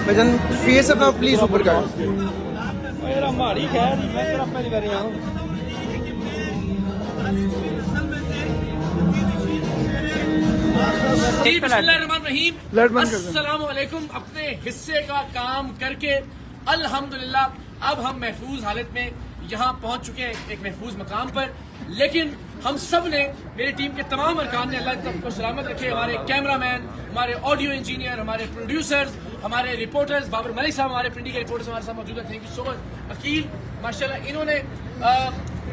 भजन face अपना please ऊपर कर। मेरा माड़ी खैर मैं तेरा पहली बार यहाँ अस्सलाम वालेकुम। अपने हिस्से का काम करके अल्हम्दुलिल्लाह अब हम महफूज हालत में यहाँ पहुँच चुके हैं, एक महफूज मकाम पर। लेकिन हम सब ने, मेरी टीम के तमाम अरकान ने, अल्लाह सबको सलामत रखे, हमारे कैमरामैन, हमारे ऑडियो इंजीनियर, हमारे प्रोड्यूसर्स, हमारे रिपोर्टर्स, बाबर मलिक साहब हमारे प्रिंटिंग के रिपोर्टर्स हमारे साथ मौजूद है। Thank you so much. Aqeel माशाल्लाह इन्होंने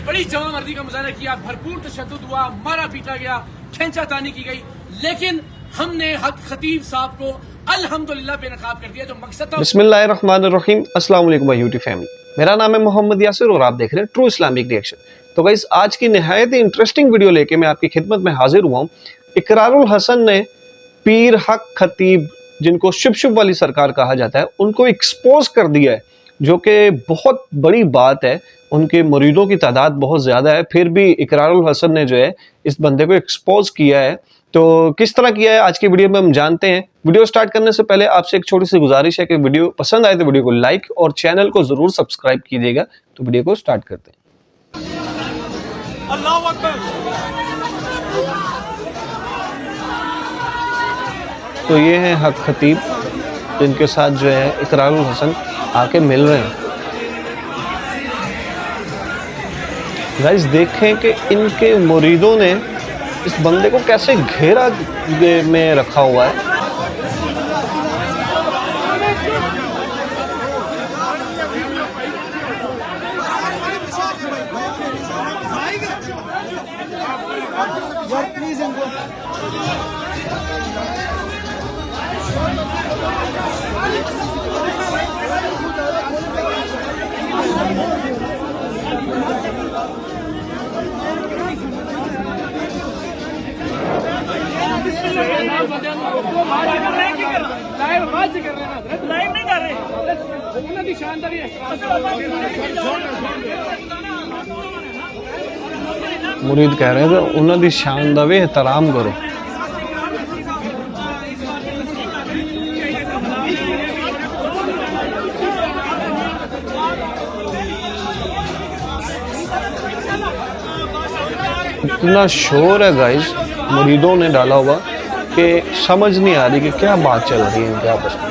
बड़ी जमा मर्दी का मुजाहरा किया, भरपूर तशद्दुद हुआ, मारा पीटा गया, खींचातानी की गई, लेकिन हमने हक खतीब साहब को अल्हम्दुलिल्लाह बेनकाब कर दिया। जो मकसद था। बिस्मिल्लाहिर्रहमानिर्रहीम। अस्सलाम वालेकुम माय यूट्यूब फैमिली, मेरा नाम है मोहम्मद यासिर और आप देख रहे हैं ट्रू इस्लामिक रिएक्शन। तो गाइस आज की निहायत ही इंटरेस्टिंग वीडियो लेके मैं आपकी खिदमत में हाजिर हुआ हूँ। इकरारुल हसन ने पीर हक खतीब, जिनको शुभ शुभ वाली सरकार कहा जाता है, उनको एक्सपोज कर दिया है, जो कि बहुत बड़ी बात है। उनके मुरीदों की तादाद बहुत ज़्यादा है, फिर भी इकरारुल हसन ने जो है इस बंदे को एक्सपोज किया है। तो किस तरह किया है आज की वीडियो में हम जानते हैं। वीडियो स्टार्ट करने से पहले आपसे एक छोटी सी गुजारिश है कि वीडियो पसंद आए तो वीडियो को लाइक और चैनल को ज़रूर सब्सक्राइब कीजिएगा। तो वीडियो को स्टार्ट करते हैं। अल्लाहू अकबर। तो ये है हक खतीब, जिनके साथ जो है इकरारुल हसन आके मिल रहे हैं। गाइस देखें कि इनके मुरीदों ने इस बंदे को कैसे घेरा में रखा हुआ है। प्लीज इनको लाइव नहीं कर रहे, मुरीद कह रहे हैं कि उन्होंने दी शान दा भी एहतराम करो। इतना शोर है गाइस मुरीदों ने डाला हुआ कि समझ नहीं आ रही कि क्या बात चल रही है इनके आपस में।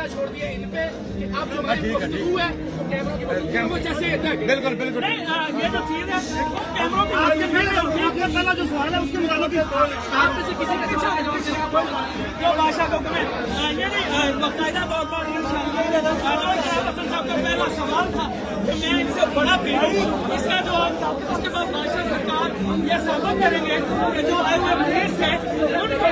छोड़ दिया इन पे कि आप जो हमारी गुफ्तगू है कैमरों जैसे बिल्कुल बिल्कुल ये जो चीज है कैमरों में पहला जो सवाल है उसके मुताबिक आप में से किसी का अच्छा जो भाषा को कमें ये नहीं बाकायदा तौर पर हसन साहब का पहला सवाल था कि मैं इनसे बड़ा पीर हूँ, इसका जवाब था। उसके बाद बादशाह सरकार ये साबित करेंगे कि जो पुलिस है उनके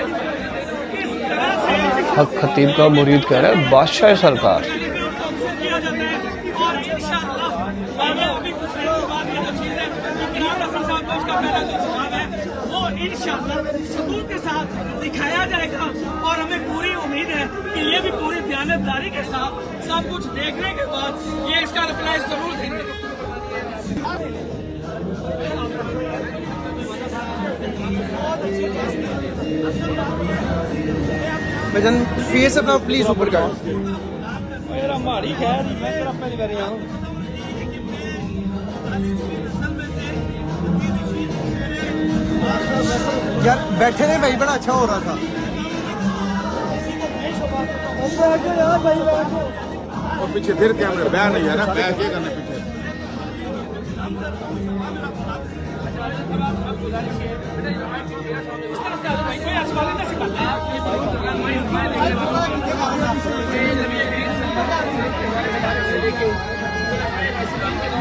हक खतीब का मुरीद कह रहा है बादशाह सरकार। सबूत के साथ दिखाया जाएगा और हमें पूरी उम्मीद है कि ये भी पूरी दयानतदारी के साथ सब कुछ देखने के बाद ये इसका रिप्लाई जरूर देंगे। भजन फेस अपना प्लीज ऊपर कर। मेरा माड़ी खैर मैं तेरा पहली बार यहाँ यार बैठे ने भाई, बड़ा अच्छा हो रहा था। और पीछे फिर कैमरे बैठ नहीं है ना, बैठ के करना पीछे।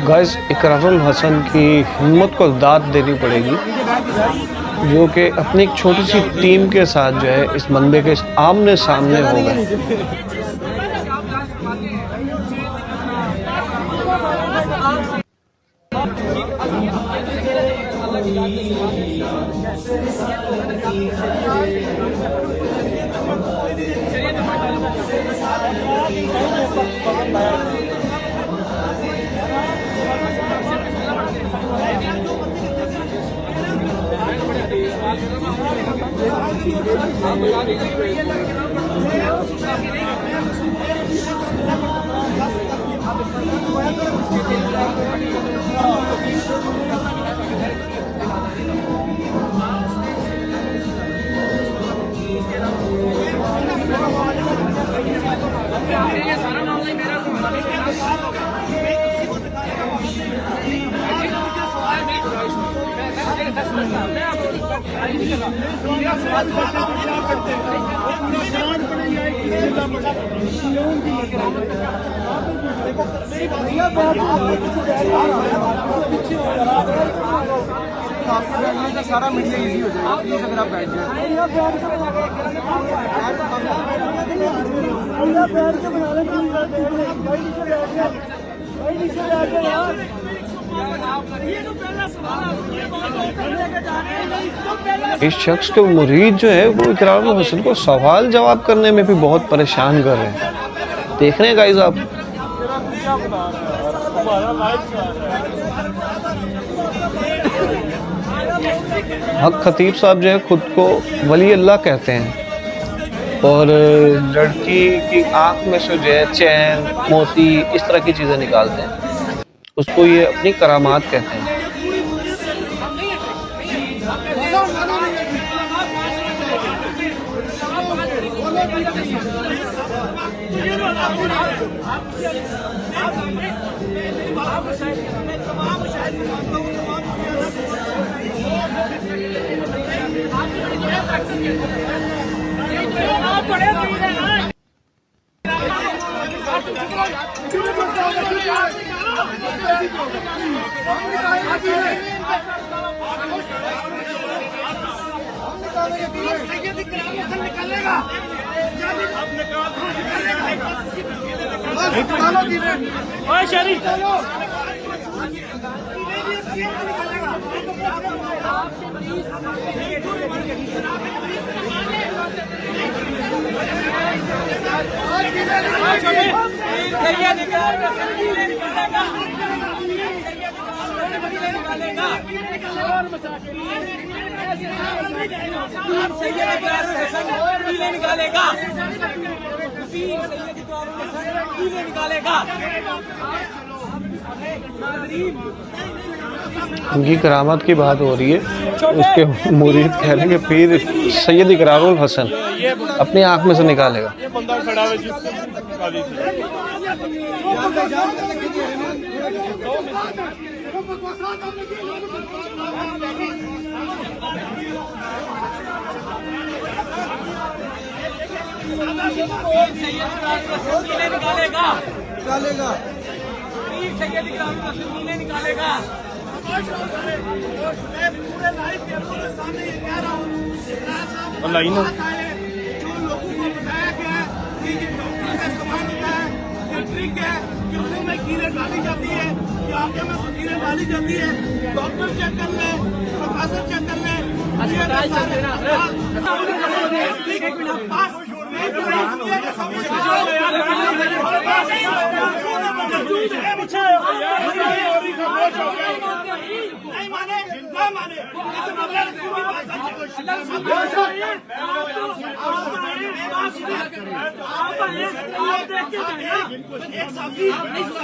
गाइस इकरारुल हसन की हिम्मत को दाद देनी पड़ेगी, जो कि अपनी एक छोटी सी टीम के साथ जो है इस बंदे के आमने सामने हो गए। ये सारा मामला ही मेरा सारा मीडिया इजी हो जाएगा प्लीज अगर आप बैठ जाए इस शख्स के मुरीद जो है वो इकरारुल हसन को सवाल जवाब करने में भी बहुत परेशान कर रहे हैं। देख रहे हैं गाइस आप। हक खतीब साहब जो है खुद को वली अल्लाह कहते हैं और लड़की की आंख में से जो है चैन मोती इस तरह की चीज़ें निकालते हैं, उसको ये अपनी करामात कहते हैं। उनकी करामात की बात हो रही है, उसके मुरीद कह रहे हैं कि पीर सैयद इकरारुल हसन अपनी आंख में से निकालेगा। निकालेगा। लाइन जो लोगों को बताया गया कि ये डॉक्टर का इस्तेमाल होता है, ये ट्रिक है कि मुंह में कीड़े डाली जाती है, कि आंखें में कीड़े डाली जाती है। डॉक्टर चेक कर ले, प्रोफेसर चेक कर ले, नहीं माने ना माने एक साफी नहीं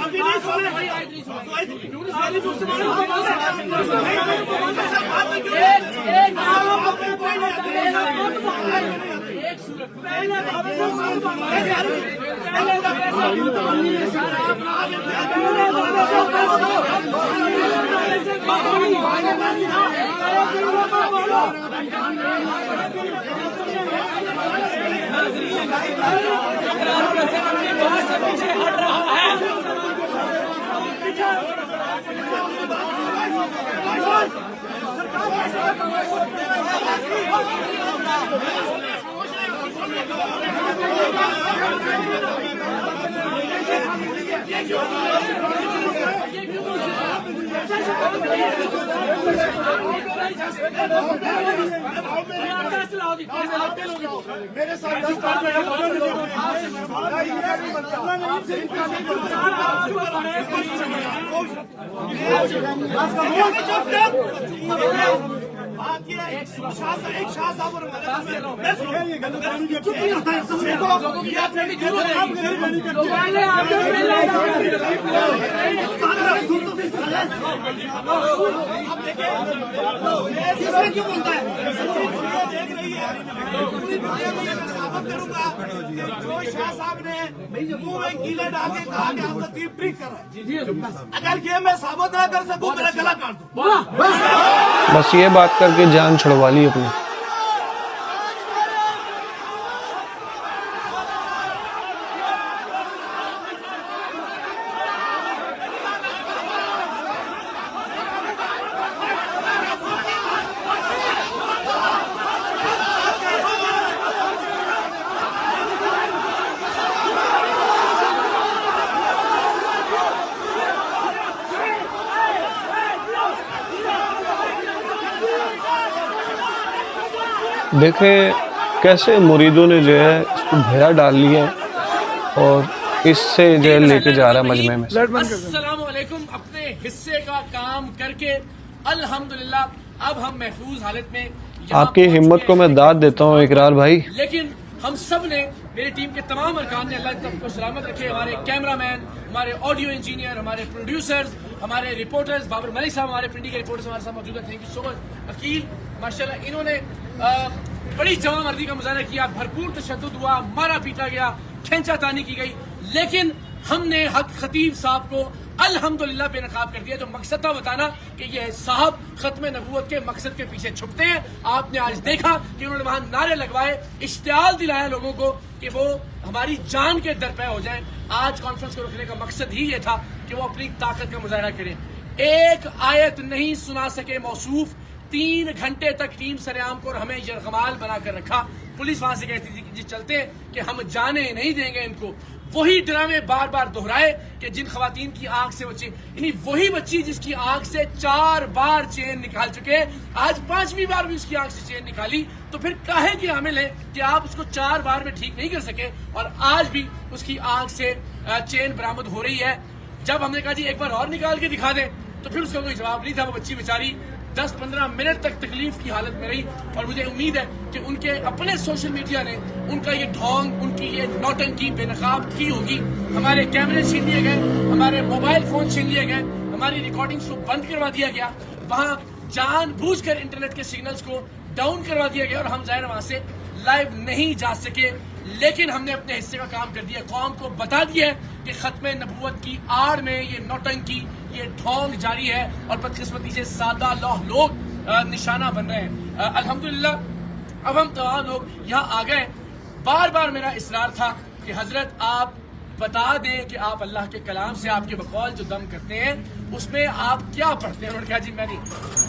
मेरे साथ बात ये है, एक शाह साहब और क्यों बोलता है देख रही है पूरी दुनिया में मैं साबित करूंगा कि जो शाह साहब ने मुंह में कीले डाल के कहा कि आपको टीप ट्रिक कर रहा है, अगर ये मैं साबित ना कर सकूं मेरा गला काट दूं। बस ये बात करके जान छुड़वा ली अपनी। देखें कैसे मुरीदों ने जो है इसको घेरा डाल लिया है और इससे जो है लेके जा रहा है मजमे में। अस्सलाम वालेकुम। अपने हिस्से का काम करके अल्हम्दुलिल्लाह अब हम महफूज हालत में आपकी हिम्मत को मैं दाद देता हूँ इकरार भाई। लेकिन हम सब ने, मेरी टीम के तमाम अरकान ने, अल्लाह सबको सलामत रखे, हमारे कैमरामैन, हमारे ऑडियो इंजीनियर, हमारे प्रोड्यूसर्स, हमारे रिपोर्टर्स, बाबर मलिक साहब हमारे पिंडी के रिपोर्टर्स हमारे साथ मौजूद है। Thank you so much. Aqeel माशाल्लाह इन्होंने बड़ी जमा मर्दी का मुजाहरा किया, भरपूर तशद्दुद हुआ, मारा पीटा गया, खींचातानी की गई, लेकिन हमने हक खतीब साहब को अल्हम्दुलिल्लाह बेनकाब कर दिया। जो मकसद था बताना कि ये साहब खत्म नबूवत के मकसद के पीछे छुपते हैं। आपने आज देखा कि उन्होंने वहां नारे लगवाए, इश्तियाल दिलाया लोगों को कि वो हमारी जान के दर पे हो जाएं। आज कॉन्फ्रेंस को रखने का मकसद ही ये था कि वो अपनी ताकत का मुजाहरा करें। एक आयत नहीं सुना सके मौसूफ, 3 घंटे तक टीम सरेआम को और हमें यरगमाल बनाकर रखा। पुलिस वहां से कहती थी कि जी चलते हैं कि हम जाने नहीं देंगे इनको। वही ड्रामे बार बार दोहराए कि जिन खवातीन की आंख से बच्ची, यानी वही बच्ची जिसकी आंख से 4 बार चेन निकाल चुके, आज 5वीं बार भी उसकी आंख से चेन निकाली, तो फिर काहे की हामिल है कि आप उसको 4 बार में ठीक नहीं कर सके और आज भी उसकी आंख से चेन बरामद हो रही है। जब हमने कहा जी एक बार और निकाल के दिखा दें, तो फिर उसका कोई जवाब नहीं था। वो बच्ची बेचारी 10-15 मिनट तक तकलीफ की हालत में रही और मुझे उम्मीद है कि उनके अपने सोशल मीडिया ने उनका ये ढोंग, उनकी ये नौटंकी बेनकाब की होगी। हमारे कैमरे छीन लिए गए, हमारे मोबाइल फोन छीन लिए गए, हमारी रिकॉर्डिंग्स को बंद करवा दिया गया, वहां जानबूझकर इंटरनेट के सिग्नल्स को डाउन करवा दिया गया और हम जाहिर वहां से लाइव नहीं जा सके। लेकिन हमने अपने हिस्से का काम कर दिया, कौम को बता दिया है कि खत्म नबूवत की आड़ में ये नौटंकी, ये ढोंग जारी है और बदकिस्मती से सादा लौह लोग निशाना बन रहे हैं। अल्हम्दुलिल्लाह अब हम तमाम लोग यहाँ आ गए। बार बार मेरा इसरार था कि हजरत आप बता दें कि आप अल्लाह के कलाम से, आपके बकौल जो दम करते हैं उसमें आप क्या पढ़ते हैं। उन्होंने कहा जी मैं नहीं।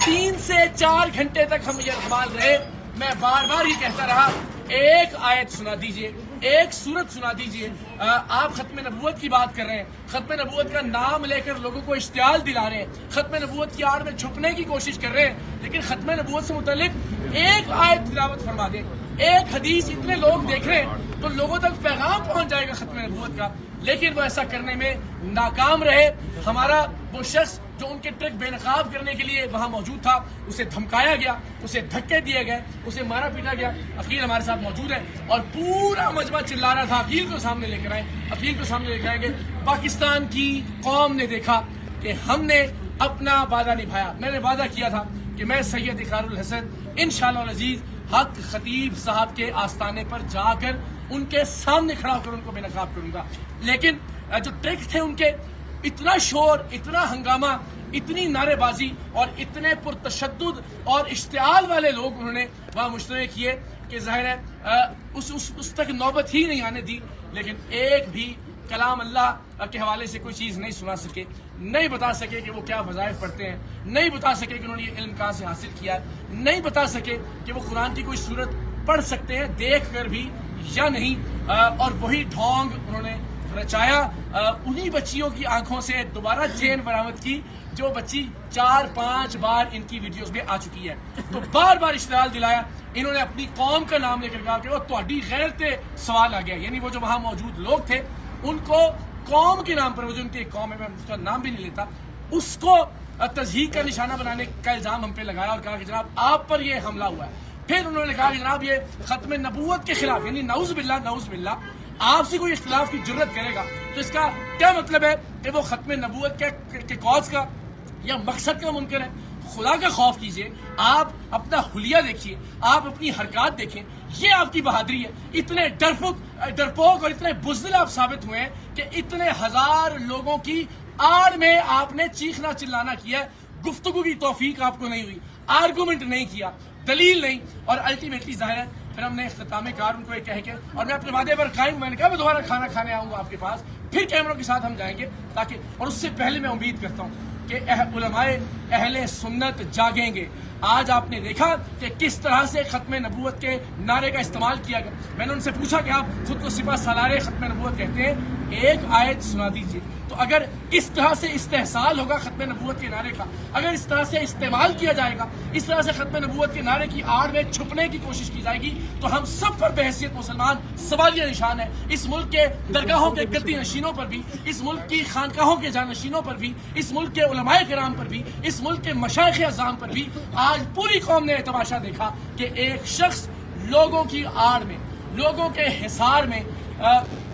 3 से 4 घंटे तक हम ये कमाल रहे। मैं बार बार ही कहता रहा एक आयत सुना दीजिए, एक सूरत सुना दीजिए। आप खत्म नबूवत की बात कर रहे हैं, खत्म नबूवत का नाम लेकर लोगों को इश्तियाल दिला रहे हैं, खत्म नबूवत की आड़ में छुपने की कोशिश कर रहे हैं, लेकिन खत्म नबूवत से मुतालिक एक आयत तिलावत फरमा दें, एक हदीस। इतने लोग देख रहे हैं तो लोगों तक पैगाम पहुंच जाएगा खत्म नबूवत का, लेकिन वो ऐसा करने में नाकाम रहे। हमारा वो शख्स जो उनके ट्रिक बेनकाब करने के लिए वहां मौजूद था, उसे धमकाया गया, उसे धक्के दिए गए, उसे मारा पीटा गया। अकील हमारे साथ मौजूद है और पूरा मजमा चिल्ला रहा था अकील को सामने लेकर आए, अकील को सामने लेकर आएंगे। पाकिस्तान की कौम ने देखा कि हमने अपना वादा निभाया। मैंने वादा किया था कि मैं सैयद इकरारुल हसन इंशाअल्लाह अजीज हक खतीब साहब के आस्थाने पर जाकर उनके सामने खड़ा होकर उनको बेनकाब करूंगा। लेकिन जो ट्रिक थे उनके, इतना शोर, इतना हंगामा, इतनी नारेबाजी और इतने पुरतशद्दुद और इश्तियाल वाले लोग उन्होंने वहां मुश्तरक किए कि जाहिर है उस तक नौबत ही नहीं आने दी। लेकिन एक भी कलाम अल्लाह के हवाले से कोई चीज़ नहीं सुना सके, नहीं बता सके कि वो क्या वज़ाइफ पढ़ते हैं, नहीं बता सके कि उन्होंने ये इल्म कहाँ से हासिल किया है, नहीं बता सके कि वो कुरान की कोई सूरत पढ़ सकते हैं देख कर भी या नहीं। और वही ढोंग उन्होंने रचाया, उन्हीं बच्चियों की आंखों से दोबारा चेन बरामद की जो बच्ची 4-5 बार इनकी वीडियोस में आ चुकी है। तो बार बार इश्तिहाल दिलाया, इन्होंने अपनी कौम का नाम लेकर कहा कि वो ਤੁਹਾਡੀ गैरत पे सवाल आ गया, यानी वो जो वहां मौजूद लोग थे उनको कौम के नाम पर, वो जो उनकी एक कौम है, मैं उसका नाम भी नहीं लेता, उसको तज़हीक का निशाना बनाने का इल्जाम हम पे लगाया और कहा कि जनाब आप पर ये हमला हुआ है। फिर उन्होंने कहा कि जनाब ये खत्म नबूवत के खिलाफ, यानी नऊज़ बिल्लाह आपसे कोई इख्तिलाफ की जुर्रत करेगा तो इसका क्या मतलब है कि वो खत्म नबूवत के कॉज का या मकसद का मुनकर है। खुदा का खौफ कीजिए, आप अपना हुलिया देखिए, आप अपनी हरकत देखें, ये आपकी बहादुरी है। इतने डरपोक और इतने बुज़दिल आप साबित हुए हैं कि इतने हजार लोगों की आड़ में आपने चीखना चिल्लाना किया, गुफ्तगू की तौफीक आपको नहीं हुई, आर्गूमेंट नहीं किया, दलील नहीं, और अल्टीमेटली जाहिर है फिर हमने इख्तिताम कार उनको कह के, और मैं अपने वादे पर कायम, मैंने कहा मैं दोबारा खाना खाने आऊंगा आपके पास, फिर कैमरों के साथ हम जाएंगे ताकि, और उससे पहले मैं उम्मीद करता हूँ कि उलमाए अहले सुन्नत जागेंगे। आज आपने देखा कि किस तरह से खत्म नबूवत के नारे का इस्तेमाल किया गया। मैंने उनसे पूछा कि आप खुद को सिपा सालारे खत्म नबूवत कहते हैं, एक आयत सुना दीजिए। तो अगर इस तरह से इस्तेहसाल होगा खत्म नबूवत के नारे का, अगर इस तरह से इस्तेमाल किया जाएगा, इस तरह से खत्म नबूवत के नारे की आड़ में छुपने की कोशिश की जाएगी, तो हम सब पर बहैसियत मुसलमान सवालिया निशान है। इस मुल्क के दरगाहों के गद्दी नशीनों पर भी, इस मुल्क की खानकाहों के जानशीनों पर भी, इस मुल्क के उलमाए किराम पर भी, इस मुल्क के मशाइख अज़ाम पर भी आज पूरी कौम ने तमाशा देखा कि एक शख्स लोगों की आड़ में, लोगों के हिसार में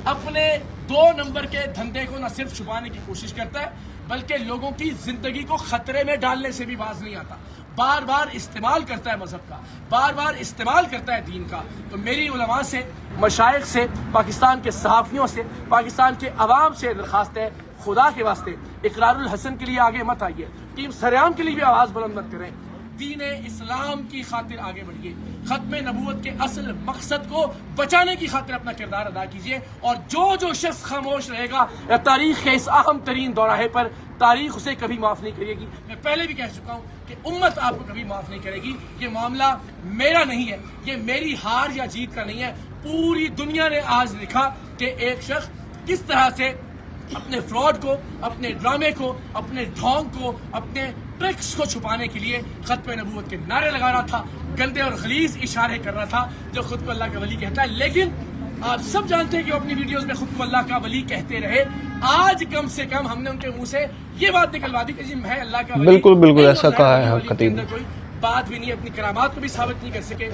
अपने 2 नंबर के धंधे को न सिर्फ छुपाने की कोशिश करता है बल्कि लोगों की जिंदगी को खतरे में डालने से भी बाज नहीं आता। बार बार इस्तेमाल करता है मजहब का, बार बार इस्तेमाल करता है दीन का। तो मेरी उलमा से, मशाइख से, पाकिस्तान के सहाफ़ियों से, पाकिस्तान के अवाम से दरखास्त है, खुदा के वास्ते इकरारुल हसन के लिए आगे मत आइए, टीम सरेआम के लिए भी आवाज़ बुलंद मत करें, दीन इस्लाम की खातिर आगे बढ़िए, खत्म नबूवत के असल मकसद को बचाने की खातिर अपना किरदार अदा कीजिए। और जो शख्स खामोश रहेगा तारीख के इस अहम तरीन दौराहे पर, तारीख उसे कभी माफ नहीं करेगी। मैं पहले भी कह चुका हूँ कि उम्मत आपको कभी माफ नहीं करेगी। ये मामला मेरा नहीं है, ये मेरी हार या जीत का नहीं है। पूरी दुनिया ने आज लिखा कि एक शख्स किस तरह से अपने फ्रॉड को, अपने ड्रामे को, अपने ढोंग को, अपने ट्रिक्स को छुपाने के लिए खत्म नबूवत के नारे लगा रहा था, गंदे और गलीज इशारे कर रहा था, जो खुद को अल्लाह का वली कहता है। लेकिन आप सब जानते हैं कि वो अपनी वीडियोस में खुद को अल्लाह का वली कहते रहे। आज कम से कम हमने उनके मुंह से ये बात निकलवा दी कि जी मैं अल्लाह का वली, बिल्कुल ऐसा कहा है खतीब। कोई बात भी नहीं, अपनी करामात को भी साबित नहीं कर सके।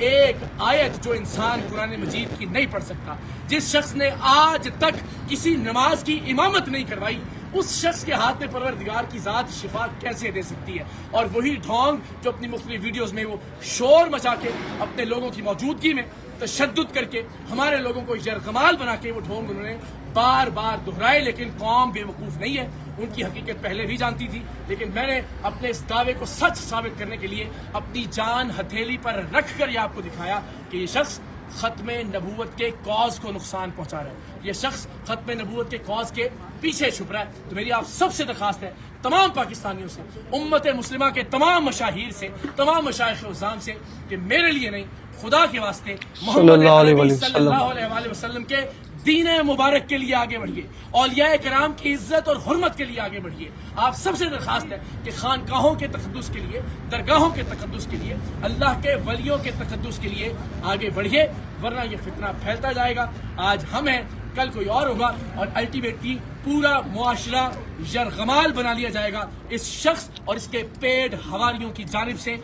एक आयत जो इंसान कुरान मजीद की नहीं पढ़ सकता, जिस शख्स ने आज तक किसी नमाज की इमामत नहीं करवाई, उस शख्स के हाथ में परवरदिगार की जात शिफा कैसे दे सकती है। और वही ढोंग जो अपनी मुख्तलिफ वीडियोस में वो शोर मचा के, अपने लोगों की मौजूदगी में तशद्दुद करके, हमारे लोगों को यरगमाल बना के वो ढोंग उन्होंने बार बार दोहराए। लेकिन कौम बेवकूफ़ नहीं है, उनकी हकीकत पहले भी जानती थी। लेकिन मैंने अपने इस दावे को सच साबित करने के लिए अपनी जान हथेली पर रख कर यह आपको दिखाया कि ये शख्स खत्म नबूवत के कॉज को नुकसान पहुंचा रहा है, ये शख्स खत्म नबूवत के कॉज के पीछे छुप रहा है। तो मेरी आप सबसे दरखास्त है, तमाम पाकिस्तानियों से, उम्मत मुस्लिमा के तमाम मशाहिर से, तमाम मशाइख उज़्ज़ाम से, कि मेरे लिए नहीं, खुदा के वास्ते मोहम्मद सल्लल्लाहु अलैहि वसल्लम के दीन मुबारक के लिए आगे बढ़िए, औलिया कराम की इज्जत और हुर्मत के लिए आगे बढ़िए। आप सबसे दरखास्त है कि खानकाहों के तकद्दुस के लिए, दरगाहों के तकद्दुस के लिए, अल्लाह के वलियों के तकद्दुस के लिए आगे बढ़िए, वरना ये फितना फैलता जाएगा। आज हम हैं, कल कोई और होगा, और अल्टीमेटली पूरा मुआशरा यरगमाल बना लिया जाएगा इस शख्स और इसके पेड हवारियों की जानिब से,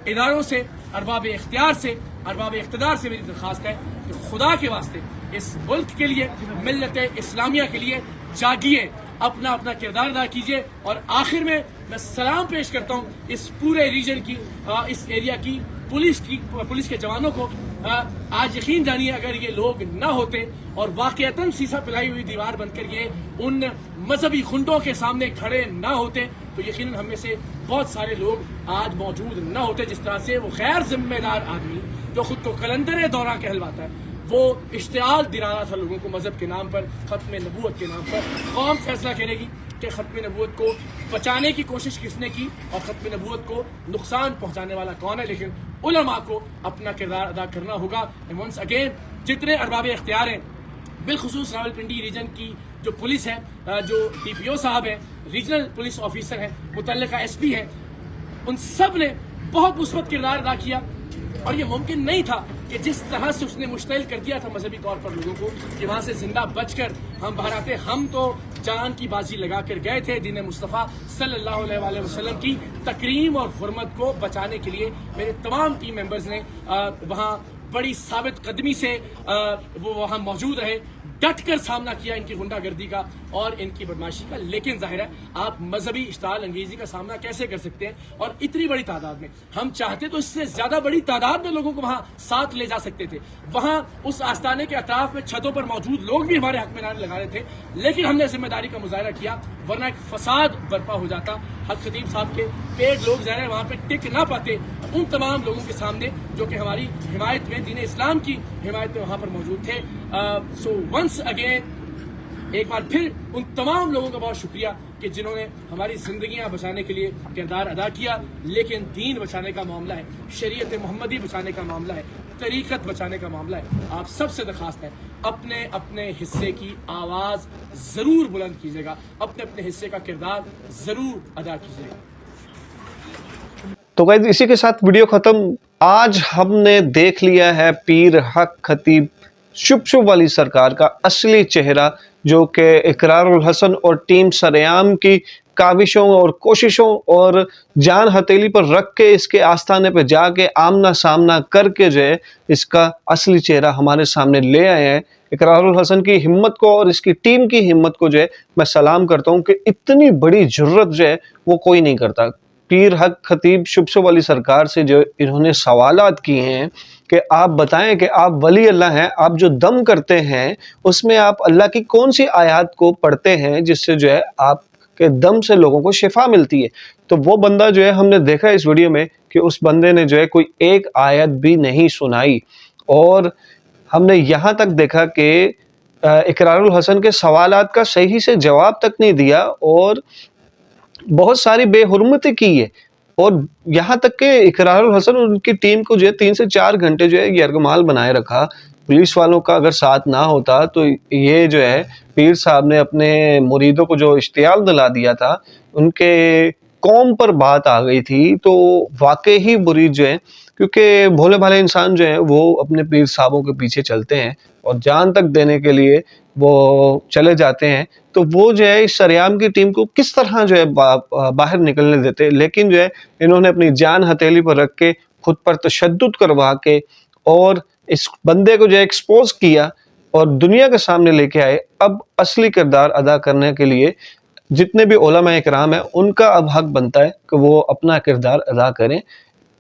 इदारों से, अरबाब इख्तियार से, अरबाब इख्तिदार से। मेरी दरखास्त है कि खुदा के वास्ते इस मुल्क के लिए, मिल्लत इस्लामिया के लिए जागिए, अपना अपना किरदार अदा कीजिए। और आखिर में मैं सलाम पेश करता हूँ इस पूरे रीजन की, इस एरिया की पुलिस के जवानों को। आज यकीन जानिए, अगर ये लोग न होते और वाकईतन सीसा पिलाई हुई दीवार बनकर ये उन मजहबी खुंडों के सामने खड़े न होते, तो यकीनन हम में से बहुत सारे लोग आज मौजूद न होते। जिस तरह से वो गैर जिम्मेदार आदमी जो खुद को कलंदर दौरा कहलवाता है, वो इश्तिहाल दिला रहा था लोगों को मजहब के नाम पर, खत्म नबूवत के नाम पर। कौम फैसला करेगी कि खत्म नबूवत को बचाने की कोशिश किसने की और खत्म नबूवत को नुकसान पहुंचाने वाला कौन है। लेकिन उलमा को अपना किरदार अदा करना होगा। वंस अगेन, जितने अरबाब इख्तियार हैं, बिलखुसूस रावलपिंडी रीजन की जो पुलिस है, जो DPO साहब है, रीजनल पुलिस ऑफिसर है, मुतल्लिका SP है, उन सब ने बहुत मुस्बत किरदार अदा किया। और ये मुमकिन नहीं था कि जिस तरह से उसने मुश्तइल कर दिया था मजहबी तौर पर लोगों को कि वहां से जिंदा बचकर हम बाहर आते। हम तो जान की बाजी लगा कर गए थे दीन मुस्तफ़ा सल्लल्लाहु अलैहि वसल्लम की तकरीम और हुर्मत को बचाने के लिए। मेरे तमाम टीम मेंबर्स ने वहां बड़ी साबित कदमी से वो वहां मौजूद रहे, डट कर सामना किया इनकी गुंडागर्दी का और इनकी बदमाशी का। लेकिन जाहिर है आप मजहबी इश्ताल अंगेजी का सामना कैसे कर सकते हैं, और इतनी बड़ी तादाद में। हम चाहते तो इससे ज्यादा बड़ी तादाद में लोगों को वहां साथ ले जा सकते थे। वहां उस आस्थाने के अताफ में छतों पर मौजूद लोग भी हमारे हक में नारे लगा रहे थे, लेकिन हमने जिम्मेदारी का मुजाहरा किया, वरना एक फसाद बर्पा हो जाता। हक खतीब साहब के पेड़ लोग जाहिर है वहां पे टिक ना पाते उन तमाम लोगों के सामने जो कि हमारी हिमायत में, दीन इस्लाम की हिमायत में वहां पर मौजूद थे। सो वंस अगेन एक बार फिर उन तमाम लोगों का बहुत शुक्रिया कि जिन्होंने हमारी जिंदगियां बचाने के लिए किरदार अदा किया। लेकिन दीन बचाने का मामला है, शरीयत मोहम्मदी बचाने का मामला है, तरीकत बचाने का मामला है। आप सबसे दरखास्त है अपने अपने हिस्से की आवाज जरूर बुलंद कीजिएगा, अपने अपने हिस्से का किरदार जरूर अदा कीजिएगा। तो गाइस इसी के साथ वीडियो खत्म। आज हमने देख लिया है पीर हक खतीब शुभ वाली सरकार का असली चेहरा, जो कि इकरारुल हसन और टीम सरेआम की काविशों और कोशिशों और जान हथेली पर रख के इसके आस्थाने पे जाके आमना सामना करके जो है इसका असली चेहरा हमारे सामने ले आए हैं। इकरारुल हसन की हिम्मत को और इसकी टीम की हिम्मत को जो है मैं सलाम करता हूँ कि इतनी बड़ी जुर्रत जो है वो कोई नहीं करता। पीर हक खतीब शुभ वाली सरकार से जो इन्होंने सवालात किए हैं कि आप बताएं कि आप वली अल्लाह हैं, आप जो दम करते हैं उसमें आप अल्लाह की कौन सी आयत को पढ़ते हैं जिससे जो है आपके दम से लोगों को शिफा मिलती है। तो वो बंदा जो है हमने देखा इस वीडियो में कि उस बंदे ने जो है कोई एक आयत भी नहीं सुनाई, और हमने यहाँ तक देखा कि इकरारुल हसन के सवालात का सही से जवाब तक नहीं दिया और बहुत सारी बेहुरमती की है। और यहाँ तक कि इकरारुल हसन और उनकी टीम को जो है 3 से 4 घंटे जो है यरगमाल बनाए रखा। पुलिस वालों का अगर साथ ना होता तो ये जो है पीर साहब ने अपने मुरीदों को जो इश्तियाल दिला दिया था, उनके कौम पर बात आ गई थी। तो वाकई ही मुरीद जो है, क्योंकि भोले भाले इंसान जो है वो अपने पीर साहबों के पीछे चलते हैं और जान तक देने के लिए वो चले जाते हैं, तो वो जो है इस सरेआम की टीम को किस तरह जो है बाहर निकलने देते। लेकिन जो है इन्होंने अपनी जान हथेली पर रख के खुद पर तशद्दुद करवा के और इस बंदे को जो है एक्सपोज किया और दुनिया के सामने लेके आए। अब असली किरदार अदा करने के लिए जितने भी उलमा इकराम है उनका अब हक बनता है कि वो अपना किरदार अदा करें।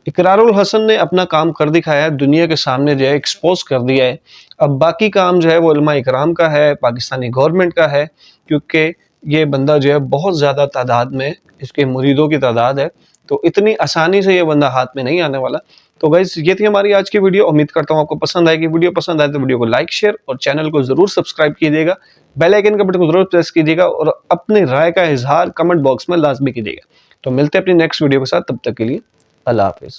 इकरारुल हसन ने अपना काम कर दिखाया है, दुनिया के सामने जो है एक्सपोज कर दिया है। अब बाकी काम जो है वो उलमा इकराम का है, पाकिस्तानी गवर्नमेंट का है, क्योंकि ये बंदा जो है बहुत ज़्यादा तादाद में इसके मुरीदों की तादाद है, तो इतनी आसानी से ये बंदा हाथ में नहीं आने वाला। तो गाइस ये थी हमारी आज की वीडियो। उम्मीद करता हूँ आपको पसंद आएगी। वीडियो पसंद आए तो वीडियो को लाइक शेयर और चैनल को जरूर सब्सक्राइब कीजिएगा। बेल आइकन का बटन को जरूर प्रेस कीजिएगा और अपनी राय का इजहार कमेंट बॉक्स में लाजमी कीजिएगा। तो मिलते हैं अपनी नेक्स्ट वीडियो के साथ, तब तक के लिए अल्लाह हाफिज।